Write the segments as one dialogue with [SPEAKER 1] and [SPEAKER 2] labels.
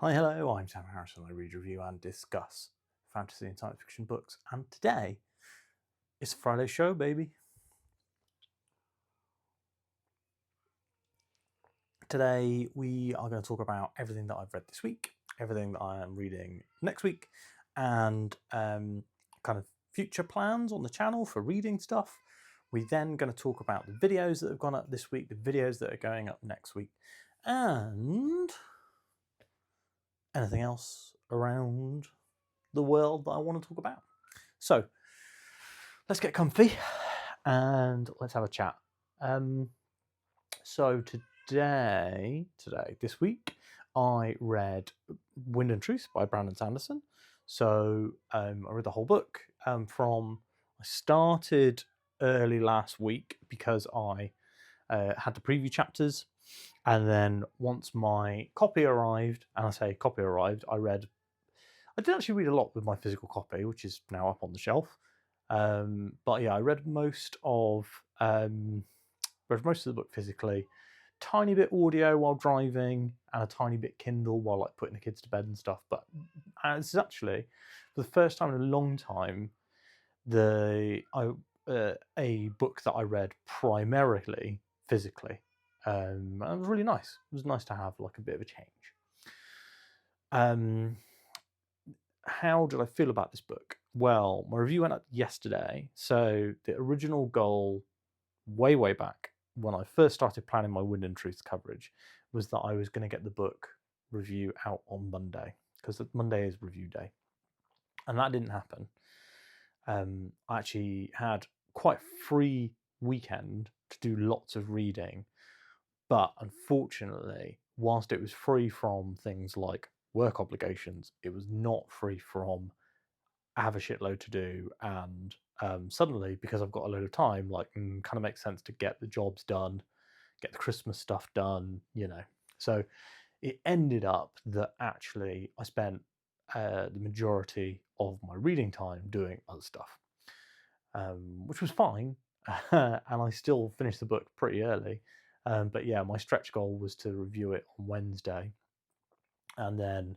[SPEAKER 1] Hi, hello, I'm Sam Harrison. I read, review, and discuss fantasy and science fiction books. And today, it's a Friday show, baby. Today, we are going to talk about everything that I've read this week, everything that I am reading next week, and kind of future plans on the channel for reading stuff. We're then going to talk about the videos that have gone up this week, the videos that are going up next week, and anything else around the world that I want to talk about. So, let's get comfy and let's have a chat. So this week, I read Wind and Truth by Brandon Sanderson. So I read the whole book. I started early last week because I had the preview chapters, and then once my copy arrived, and I say copy arrived, I did actually read a lot with my physical copy, which is now up on the shelf. But yeah, I read most of the book physically, tiny bit audio while driving, and a tiny bit Kindle while like putting the kids to bed and stuff. But this is actually for the first time in a long time a book that I read primarily physically. And it was really nice. It was nice to have like a bit of a change. How did I feel about this book? Well, my review went up yesterday. So the original goal, way back when I first started planning my Wind and Truth coverage, was that I was going to get the book review out on Monday, because Monday is review day, and that didn't happen. I actually had quite a free weekend to do lots of reading, but unfortunately, whilst it was free from things like work obligations, it was not free from I have a shitload to do, and suddenly, because I've got a load of time, like kind of makes sense to get the jobs done, get the Christmas stuff done, So it ended up that actually I spent the majority of my reading time doing other stuff, which was fine, and I still finished the book pretty early. But yeah, my stretch goal was to review it on Wednesday, and then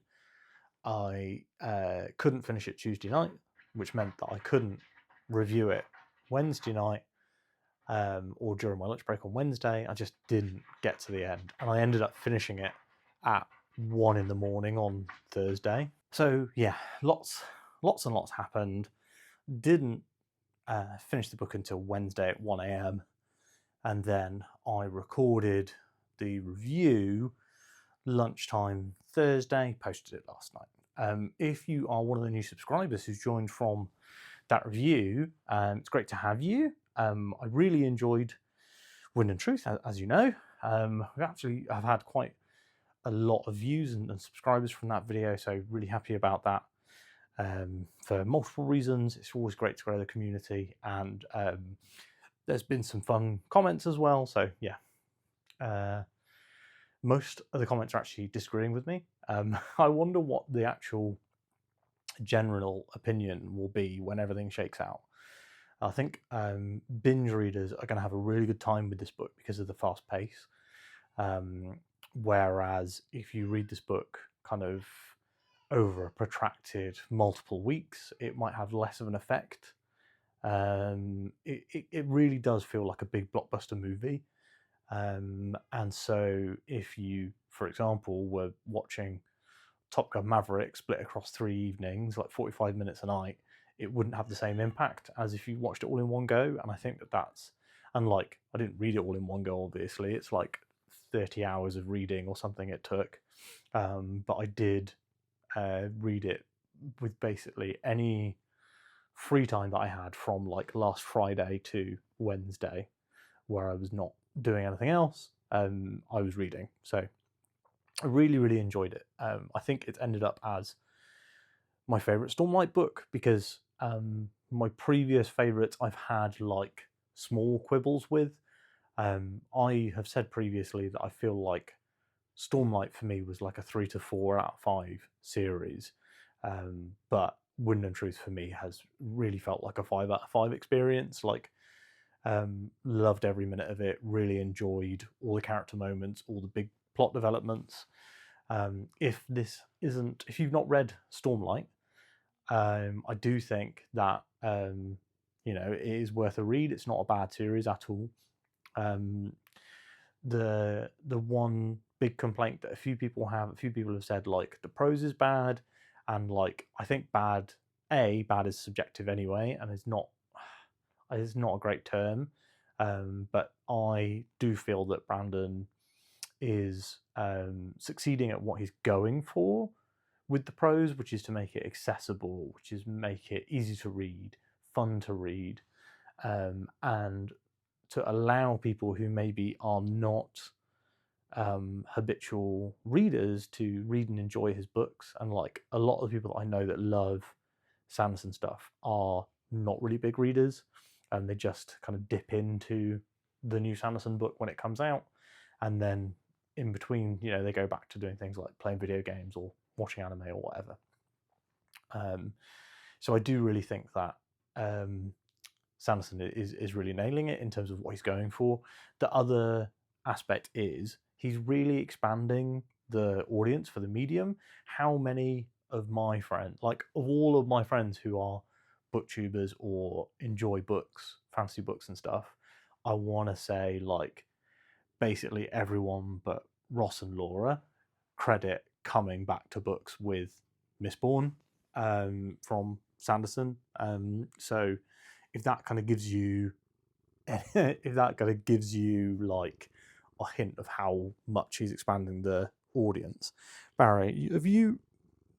[SPEAKER 1] I couldn't finish it Tuesday night, which meant that I couldn't review it Wednesday night or during my lunch break on Wednesday. I just didn't get to the end, and I ended up finishing it at 1 in the morning on Thursday. So yeah, lots and lots happened. Didn't finish the book until Wednesday at 1 a.m. and then I recorded the review lunchtime Thursday, posted it last night. If you are one of the new subscribers who's joined from that review, it's great to have you. I really enjoyed Wind and Truth, as you know. I've had quite a lot of views and subscribers from that video, so really happy about that. For multiple reasons, it's always great to grow the community, and there's been some fun comments as well. So yeah, most of the comments are actually disagreeing with me. I wonder what the actual general opinion will be when everything shakes out. I think binge readers are going to have a really good time with this book because of the fast pace. Whereas if you read this book kind of over a protracted multiple weeks, it might have less of an effect. It really does feel like a big blockbuster movie. And so if you, for example, were watching Top Gun Maverick split across 3 evenings, like 45 minutes a night, it wouldn't have the same impact as if you watched it all in one go. And I think that's, and like, I didn't read it all in one go, obviously. It's like 30 hours of reading or something it took. But I did read it with basically any free time that I had from like last Friday to Wednesday, where I was not doing anything else. I was reading. So I really enjoyed it. I think it's ended up as my favourite Stormlight book because my previous favourites I've had like small quibbles with. I have said previously that I feel like Stormlight for me was like a 3 to 4 out of 5 series, but Wind and Truth for me has really felt like a 5 out of 5 experience. Like, loved every minute of it. Really enjoyed all the character moments, all the big plot developments. If you've not read Stormlight, I do think that it is worth a read. It's not a bad series at all. The one big complaint that a few people have said, like, the prose is bad, and like, I think bad is subjective anyway, and it's not a great term. But I do feel that Brandon is succeeding at what he's going for with the prose, which is to make it accessible, which is make it easy to read, fun to read, and to allow people who maybe are not habitual readers to read and enjoy his books. And like, a lot of people that I know that love Sanderson stuff are not really big readers, and they just kind of dip into the new Sanderson book when it comes out, and then in between, they go back to doing things like playing video games or watching anime or whatever. So I do really think that Sanderson is really nailing it in terms of what he's going for. The other aspect is he's really expanding the audience for the medium. How many of my friends, like of all of my friends who are booktubers or enjoy books, fantasy books and stuff, I want to say like basically everyone but Ross and Laura credit coming back to books with Mistborn from Sanderson. So if that kind of gives you like a hint of how much he's expanding the audience. Barry,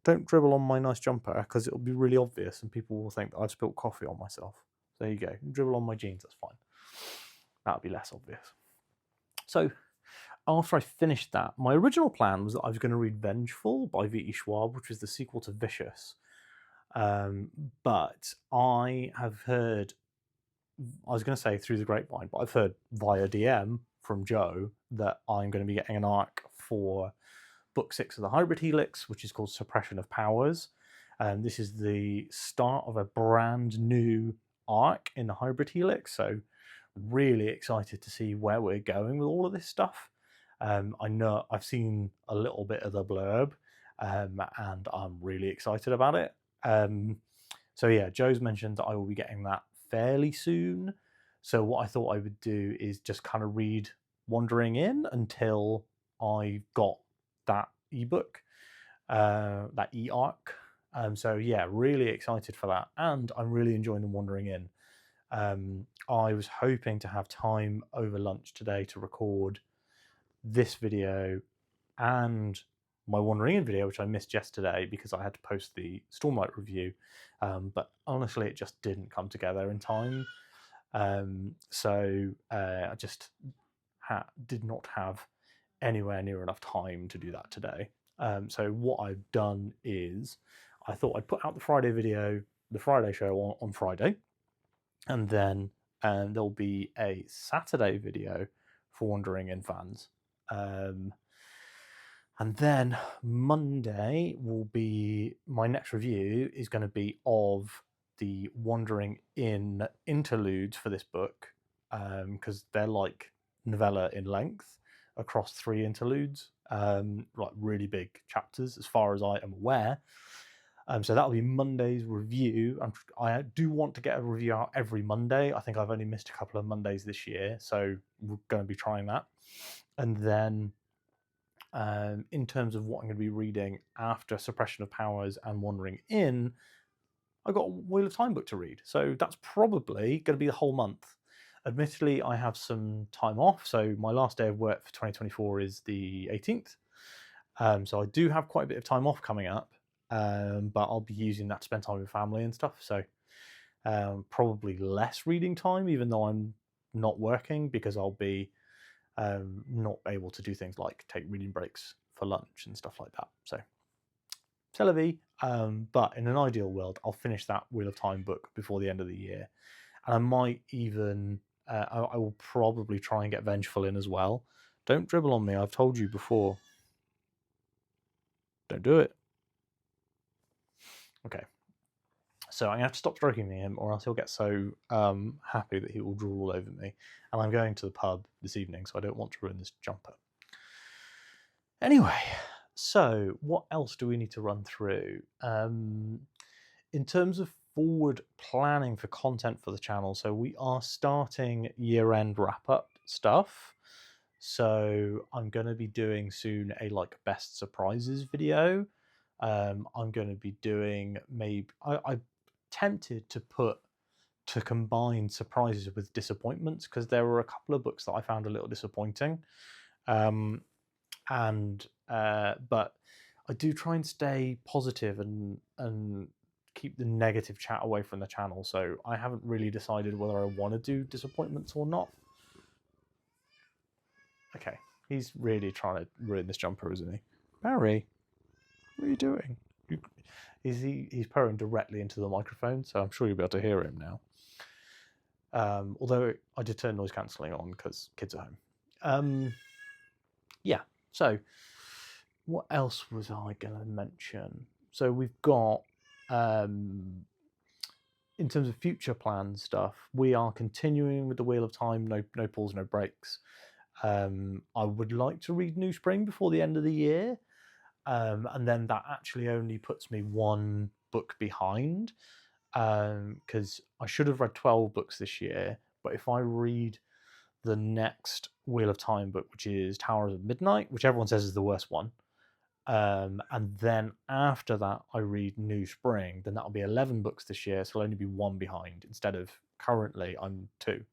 [SPEAKER 1] don't dribble on my nice jumper, because it'll be really obvious and people will think that I've spilled coffee on myself. There you go. Dribble on my jeans, that's fine. That'll be less obvious. So after I finished that, my original plan was that I was going to read Vengeful by V.E. Schwab, which was the sequel to Vicious. But I have heard, I was going to say through the grapevine, but I've heard via DM from Joe that I'm going to be getting an arc for book 6 of the Hybrid Helix, which is called Suppression of Powers. This is the start of a brand new arc in the Hybrid Helix, so really excited to see where we're going with all of this stuff. I know I've seen a little bit of the blurb, and I'm really excited about it. So yeah, Joe's mentioned that I will be getting that fairly soon. So what I thought I would do is just kind of read Wandering In until I got that ebook, that e-arc. So yeah, really excited for that, and I'm really enjoying the Wandering In. I was hoping to have time over lunch today to record this video and my Wandering In video, which I missed yesterday because I had to post the Stormlight review, but honestly it just didn't come together in time. So I just did not have anywhere near enough time to do that today. So what I've done is I thought I'd put out the Friday video, the Friday show on Friday, and then there'll be a Saturday video for Wandering In fans. And then Monday will be, my next review is going to be of the Wandering In interludes for this book, because they're like novella in length across 3 interludes, like really big chapters as far as I am aware. So that'll be Monday's review. I do want to get a review out every Monday. I think I've only missed a couple of Mondays this year, so we're going to be trying that. And then in terms of what I'm going to be reading after Suppression of Powers and Wandering In, I've got a Wheel of Time book to read. So that's probably going to be the whole month. Admittedly, I have some time off. So my last day of work for 2024 is the 18th. So I do have quite a bit of time off coming up. But I'll be using that to spend time with family and stuff. So probably less reading time, even though I'm not working, because I'll be not able to do things like take reading breaks for lunch and stuff like that. So c'est la vie. But in an ideal world, I'll finish that Wheel of Time book before the end of the year. And I might even, I will probably try and get Vengeful in as well. Don't dribble on me, I've told you before. Don't do it. Okay. So I'm going to have to stop stroking him, or else he'll get so happy that he will drool all over me. And I'm going to the pub this evening, so I don't want to ruin this jumper. Anyway, So, what else do we need to run through? In terms of forward planning for content for the channel, so we are starting year-end wrap-up stuff. So I'm going to be doing soon a like best surprises video. I'm going to be doing maybe I tempted to combine surprises with disappointments because there were a couple of books that I found a little disappointing. But I do try and stay positive and keep the negative chat away from the channel. So I haven't really decided whether I want to do disappointments or not. Okay, he's really trying to ruin this jumper, isn't he? Barry, what are you doing? He's purring directly into the microphone, so I'm sure you'll be able to hear him now. Although I did turn noise cancelling on because kids are home. Yeah, so what else was I going to mention? So we've got, in terms of future plan stuff, we are continuing with the Wheel of Time, no pause, no breaks. I would like to read New Spring before the end of the year, and then that actually only puts me one book behind, because I should have read 12 books this year, but if I read the next Wheel of Time book, which is Towers of Midnight, which everyone says is the worst one, and then after that I read New Spring, then that'll be 11 books this year, so I'll only be one behind instead of currently I'm two.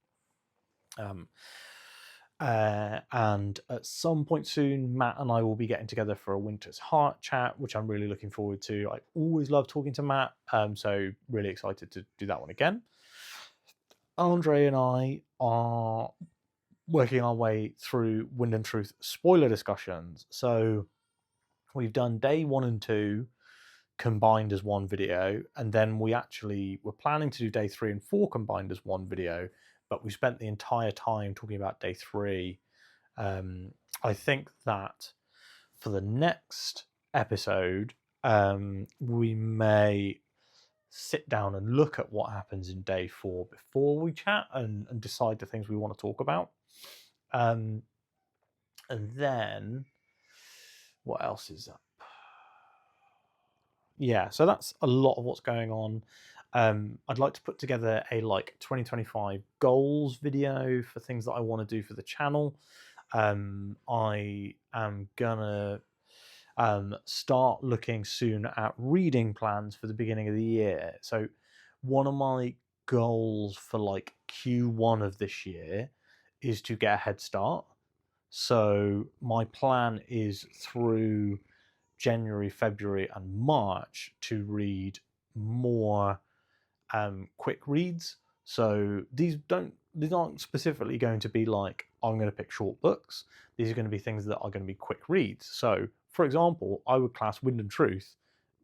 [SPEAKER 1] And at some point soon, Matt and I will be getting together for a Winter's Heart chat, which I'm really looking forward to. I always love talking to Matt, so really excited to do that one again. Andre and I are working our way through Wind and Truth spoiler discussions. So we've done day 1 and 2 combined as one video, and then we're planning to do day 3 and 4 combined as one video, but we spent the entire time talking about day 3. I think that for the next episode, we may sit down and look at what happens in day 4 before we chat and decide the things we want to talk about. And then what else is up? Yeah, so that's a lot of what's going on. I'd like to put together a 2025 goals video for things that I want to do for the channel. I am gonna start looking soon at reading plans for the beginning of the year. So one of my goals for Q1 of this year is to get a head start. So my plan is through January, February, and March to read more quick reads. So these aren't specifically going to be like I'm going to pick short books. These are going to be things that are going to be quick reads. So, for example, I would class Wind and Truth,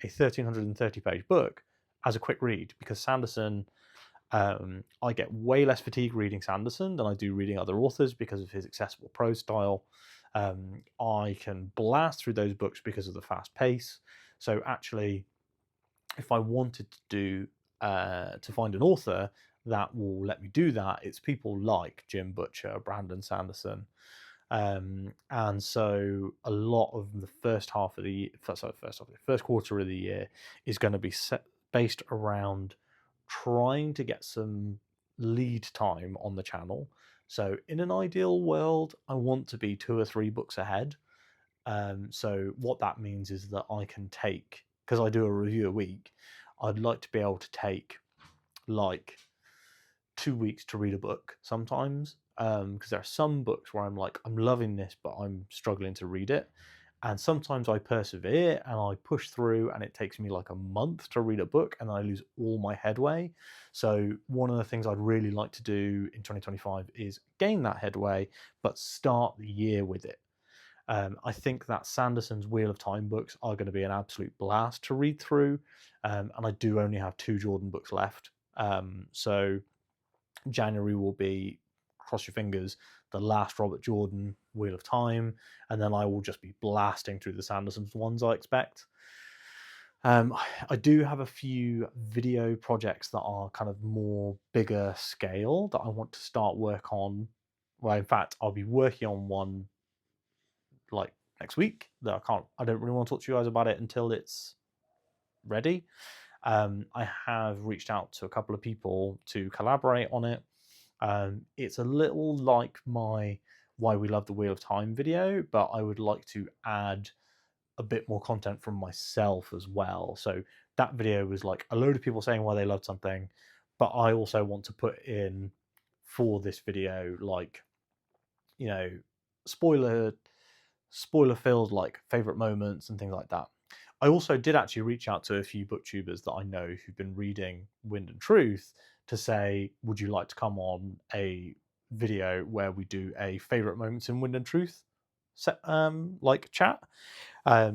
[SPEAKER 1] a 1,330-page book, as a quick read because Sanderson. I get way less fatigue reading Sanderson than I do reading other authors because of his accessible prose style. I can blast through those books because of the fast pace. So actually, if I wanted to find an author that will let me do that, it's people like Jim Butcher, Brandon Sanderson. And so a lot of the first quarter of the year is going to be based around trying to get some lead time on the channel. So in an ideal world, I want to be 2 or 3 books ahead. So what that means is that I can take, because I do a review a week, I'd like to be able to take 2 weeks to read a book sometimes, because there are some books where I'm loving this, but I'm struggling to read it. And sometimes I persevere and I push through and it takes me a month to read a book and I lose all my headway. So one of the things I'd really like to do in 2025 is gain that headway, but start the year with it. I think that Sanderson's Wheel of Time books are going to be an absolute blast to read through. And I do only have 2 Jordan books left. So January will be, cross your fingers, the last Robert Jordan Wheel of Time, and then I will just be blasting through the Sanderson's ones, I expect. I do have a few video projects that are kind of more bigger scale that I want to start work on. Well, in fact, I'll be working on one next week that I don't really want to talk to you guys about it until it's ready. I have reached out to a couple of people to collaborate on it. It's a little like my Why We Love the Wheel of Time video, but I would like to add a bit more content from myself as well. So that video was like a load of people saying why they loved something, but I also want to put in for this video, like, you know, spoiler filled like favorite moments and things like that. I also did actually reach out to a few booktubers that I know who've been reading Wind and Truth to say, would you like to come on a video where we do a favorite moments in Wind and Truth set, like chat?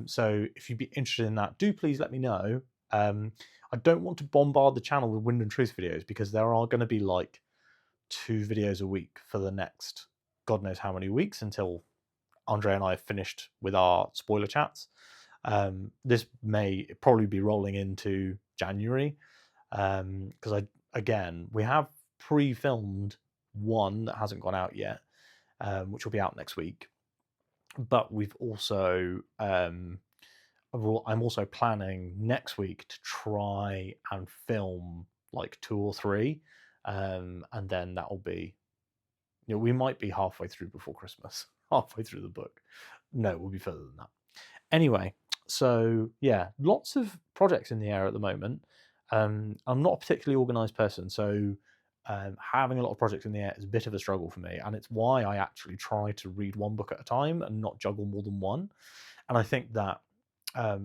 [SPEAKER 1] So if you'd be interested in that, do please let me know. I don't want to bombard the channel with Wind and Truth videos because there are going to be like 2 videos a week for the next God knows how many weeks until Andre and I have finished with our spoiler chats. This may probably be rolling into January because we have pre-filmed one that hasn't gone out yet, which will be out next week. But we've also I'm also planning next week to try and film like 2 or 3, and then that will be, we might be halfway through before Christmas, halfway through the book. No, we'll be further than that. Anyway, so yeah, lots of projects in the air at the moment. I'm not a particularly organised person, so having a lot of projects in the air is a bit of a struggle for me, and it's why I actually try to read one book at a time and not juggle more than one. And I think that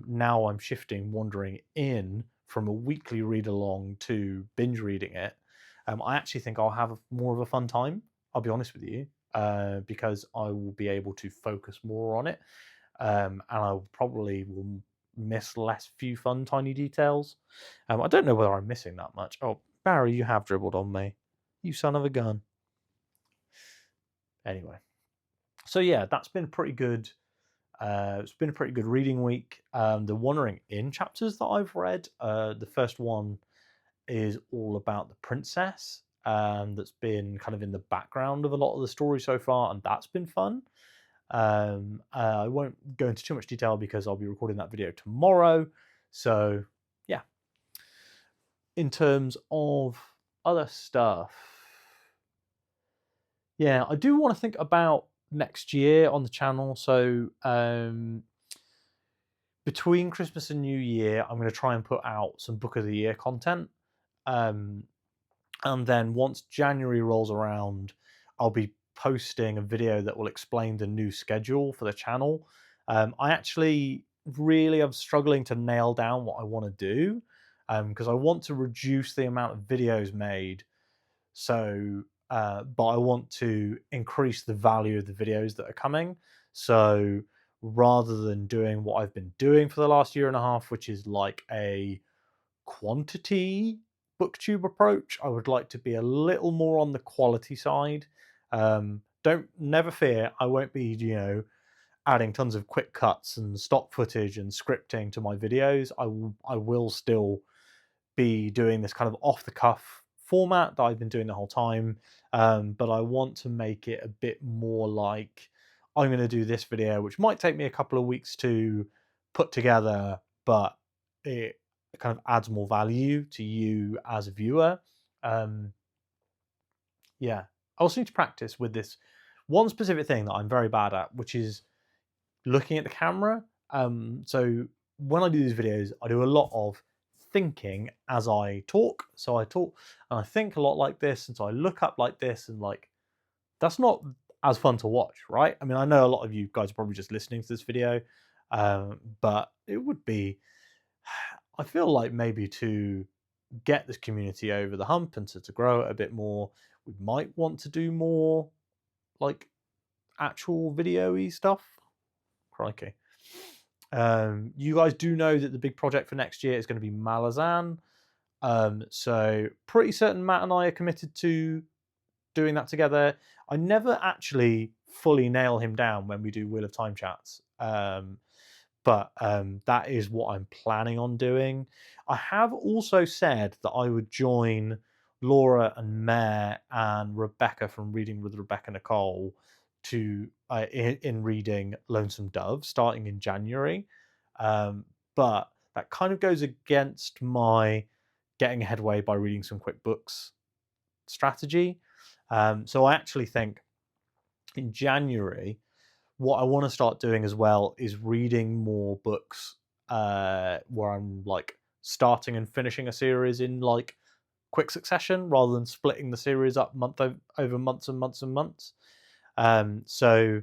[SPEAKER 1] now I'm wandering in from a weekly read along to binge reading it. I actually think I'll have more of a fun time, I'll be honest with you, because I will be able to focus more on it. And I probably will miss less few fun tiny details. I don't know whether I'm missing that much. Oh, Barry, you have dribbled on me, you son of a gun. Anyway, so yeah, that's been pretty good. It's been a pretty good reading week. The Wandering Inn chapters that I've read, the first one is all about the princess, that's been kind of in the background of a lot of the story so far, and that's been fun. I won't go into too much detail because I'll be recording that video tomorrow. So yeah, in terms of other stuff, yeah, I do want to think about next year on the channel. So between Christmas and New Year, I'm going to try and put out some Book of the Year content. And then once January rolls around, I'll be posting a video that will explain the new schedule for the channel. I actually really am struggling to nail down what I want to do, because I want to reduce the amount of videos made. So, but I want to increase the value of the videos that are coming. So rather than doing what I've been doing for the last year and a half, which is like a quantity booktube approach, I would like to be a little more on the quality side. Never fear, I won't be, adding tons of quick cuts and stock footage and scripting to my videos. I will still be doing this kind of off the cuff format that I've been doing the whole time. But I want to make it a bit more like, I'm going to do this video, which might take me a couple of weeks to put together, but it kind of adds more value to you as a viewer. Yeah, I also need to practice with this one specific thing that I'm very bad at, which is looking at the camera. So when I do these videos, I do a lot of thinking as I talk. So I talk and I think a lot like this, and so I look up like this, and like, that's not as fun to watch, right? I mean, I know a lot of you guys are probably just listening to this video, but it would be, I feel like maybe to get this community over the hump and to grow it a bit more, we might want to do more like actual video-y stuff. Crikey. You guys do know that the big project for next year is going to be Malazan. So pretty certain Matt and I are committed to doing that together. I never actually fully nail him down when we do Wheel of Time chats. But that is what I'm planning on doing. I have also said that I would join Laura and Mare and Rebecca from Reading with Rebecca Nicole to in reading Lonesome Dove starting in January, but that kind of goes against my getting headway by reading some quick books strategy. So I actually think in January, what I want to start doing as well is reading more books where I'm like starting and finishing a series in like quick succession rather than splitting the series up over months and months and months. So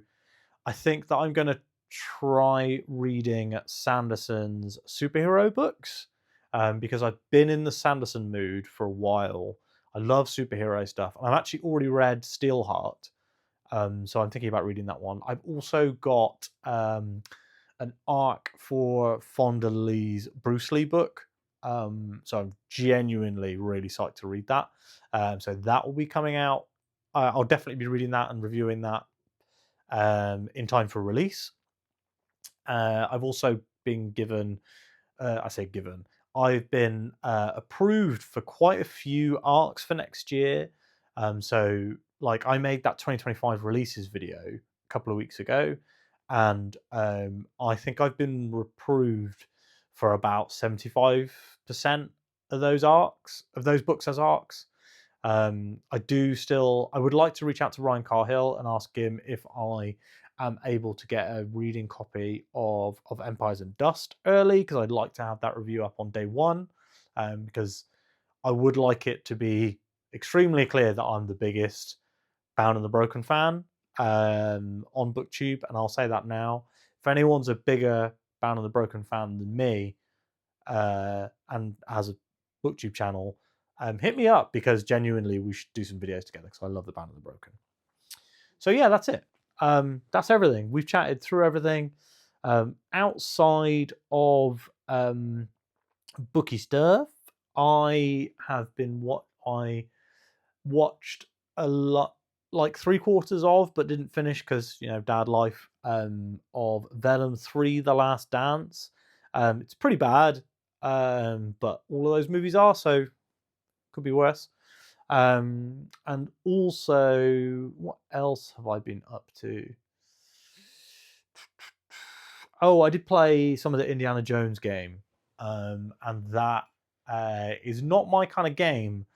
[SPEAKER 1] I think that I'm going to try reading Sanderson's superhero books because I've been in the Sanderson mood for a while. I love superhero stuff. I've actually already read Steelheart, so I'm thinking about reading that one. I've also got an arc for Fonda Lee's Bruce Lee book. So I'm genuinely really psyched to read that. So that will be coming out. I'll definitely be reading that and reviewing that in time for release. I've also been given, I've been approved for quite a few arcs for next year. So like I made that 2025 releases video a couple of weeks ago, and I think I've been approved for about 75% of those books as arcs. I would like to reach out to Ryan Carhill and ask him if I am able to get a reading copy of Empires and Dust early, because I'd like to have that review up on day one, because I would like it to be extremely clear that I'm the biggest Bound and the Broken fan on BookTube, and I'll say that now. If anyone's a bigger Bound and the Broken fan than me and has a BookTube channel, hit me up, because genuinely we should do some videos together because I love the Bound and the Broken. So yeah, that's it. That's everything. We've chatted through everything. Outside of bookie stuff, I watched a lot, like 3/4 of, but didn't finish because dad life, of Venom 3: The Last Dance. It's pretty bad, but all of those movies are, so could be worse. And also, what else have I been up to? Oh, I did play some of the Indiana Jones game, and that is not my kind of game,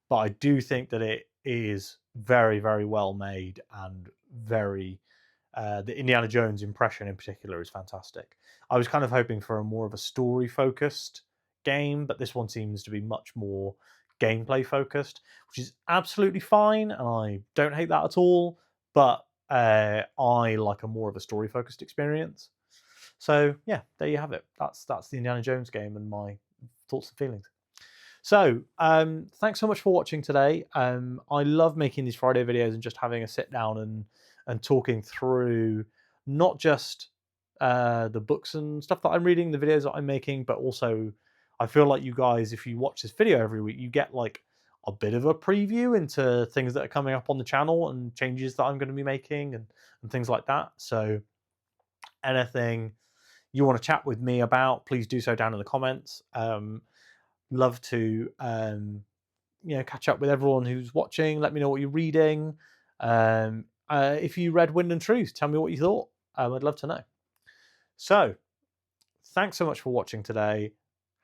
[SPEAKER 1] but I do think that it is very, very well made, and very the Indiana Jones impression in particular is fantastic. I was kind of hoping for a more of a story focused game, but this one seems to be much more gameplay focused, which is absolutely fine, and I don't hate that at all. But I like a more of a story focused experience. So yeah, there you have it. That's the Indiana Jones game and my thoughts and feelings. So thanks so much for watching today. I love making these Friday videos and just having a sit down and talking through not just the books and stuff that I'm reading, the videos that I'm making, but also I feel like you guys, if you watch this video every week, you get like a bit of a preview into things that are coming up on the channel and changes that I'm going to be making and things like that. So anything you want to chat with me about, please do so down in the comments. Love to catch up with everyone who's watching. Let me know what you're reading. If you read Wind and Truth, tell me what you thought. I'd love to know. So thanks so much for watching today.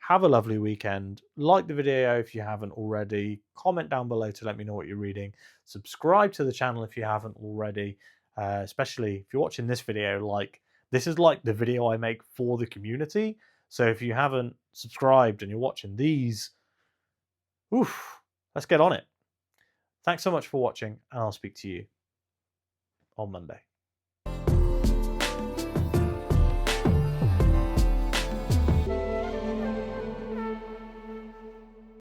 [SPEAKER 1] Have a lovely weekend. Like the video if you haven't already. Comment down below to let me know what you're reading. Subscribe to the channel if you haven't already, especially if you're watching this video. This is like the video I make for the community. So if you haven't subscribed and you're watching these, let's get on it. Thanks so much for watching, and I'll speak to you on Monday.